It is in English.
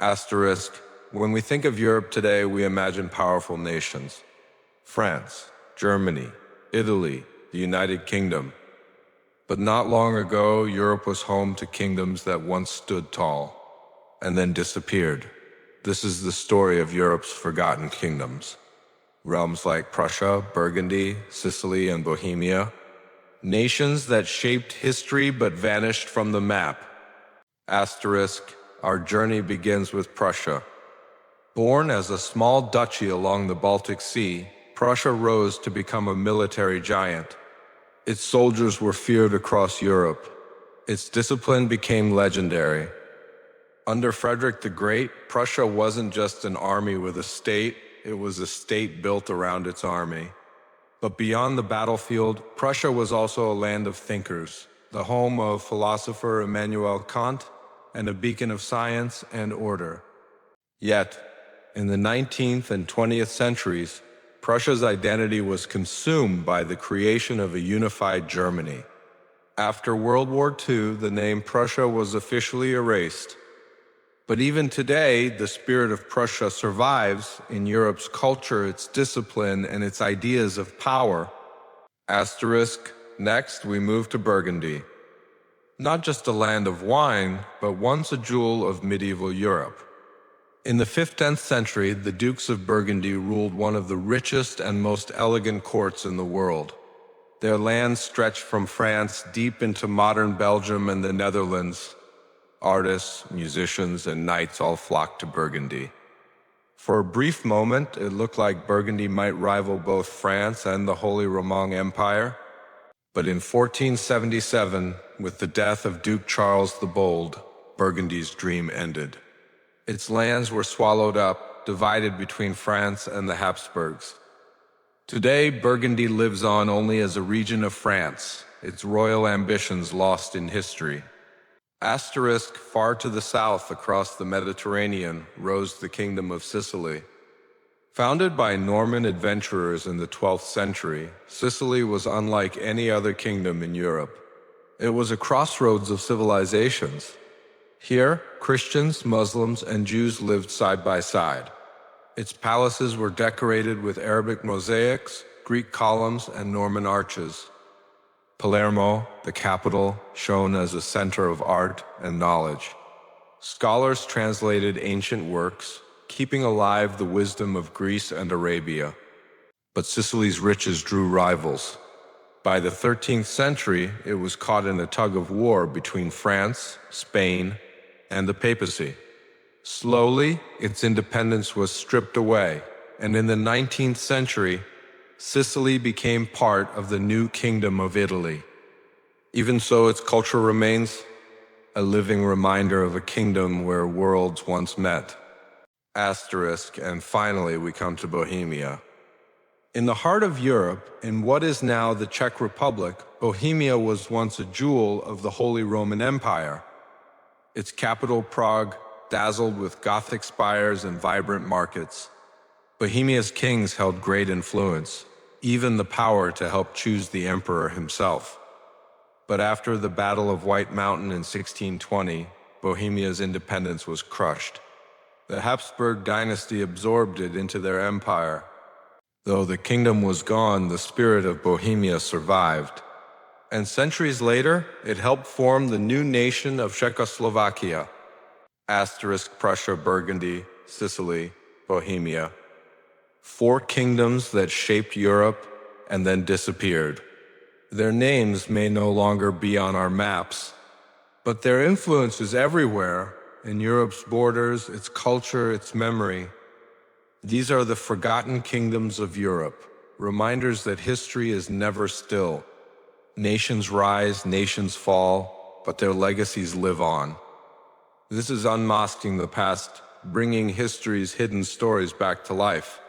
Asterisk. When we think of Europe today, we imagine powerful nations. France, Germany, Italy, the United Kingdom. But not long ago, Europe was home to kingdoms that once stood tall and then disappeared. This is the story of Europe's forgotten kingdoms. Realms like Prussia, Burgundy, Sicily, and Bohemia. Nations that shaped history but vanished from the map. Asterisk. Our journey begins with Prussia. Born as a small duchy along the Baltic Sea, Prussia rose to become a military giant. Its soldiers were feared across Europe. Its discipline became legendary. Under Frederick the Great, Prussia wasn't just an army with a state, it was a state built around its army. But beyond the battlefield, Prussia was also a land of thinkers, the home of philosopher Immanuel Kant, and a beacon of science and order. Yet, in the 19th and 20th centuries, Prussia's identity was consumed by the creation of a unified Germany. After World War II, the name Prussia was officially erased. But even today, the spirit of Prussia survives in Europe's culture, its discipline, and its ideas of power. Asterisk. Next, we move to Burgundy. Not just a land of wine, but once a jewel of medieval Europe. In the 5th-10th century, the Dukes of Burgundy ruled one of the richest and most elegant courts in the world. Their lands stretched from France deep into modern Belgium and the Netherlands. Artists, musicians, and knights all flocked to Burgundy. For a brief moment, it looked like Burgundy might rival both France and the Holy Roman Empire. But in 1477, with the death of Duke Charles the Bold, Burgundy's dream ended. Its lands were swallowed up, divided between France and the Habsburgs. Today, Burgundy lives on only as a region of France, its royal ambitions lost in history. Asterisk. Far to the south, across the Mediterranean, rose the Kingdom of Sicily. Founded by Norman adventurers in the 12th century, Sicily was unlike any other kingdom in Europe. It was a crossroads of civilizations. Here, Christians, Muslims, and Jews lived side by side. Its palaces were decorated with Arabic mosaics, Greek columns, and Norman arches. Palermo, the capital, shone as a center of art and knowledge. Scholars translated ancient works, keeping alive the wisdom of Greece and Arabia. But Sicily's riches drew rivals. By the 13th century, it was caught in a tug-of-war between France, Spain, and the papacy. Slowly, its independence was stripped away, and in the 19th century, Sicily became part of the new Kingdom of Italy. Even so, its culture remains a living reminder of a kingdom where worlds once met. Asterisk. And finally, we come to Bohemia. In the heart of Europe, in what is now the Czech Republic, Bohemia was once a jewel of the Holy Roman Empire. Its capital, Prague, dazzled with Gothic spires and vibrant markets. Bohemia's kings held great influence, even the power to help choose the emperor himself. But after the Battle of White Mountain in 1620, Bohemia's independence was crushed. The Habsburg dynasty absorbed it into their empire. Though the kingdom was gone, the spirit of Bohemia survived. And centuries later, it helped form the new nation of Czechoslovakia. Asterisk. Prussia, Burgundy, Sicily, Bohemia. 4 kingdoms that shaped Europe and then disappeared. Their names may no longer be on our maps, but their influence is everywhere, in Europe's borders, its culture, its memory. These are the forgotten kingdoms of Europe, reminders that history is never still. Nations rise, nations fall, but their legacies live on. This is Unmasking the Past, bringing history's hidden stories back to life.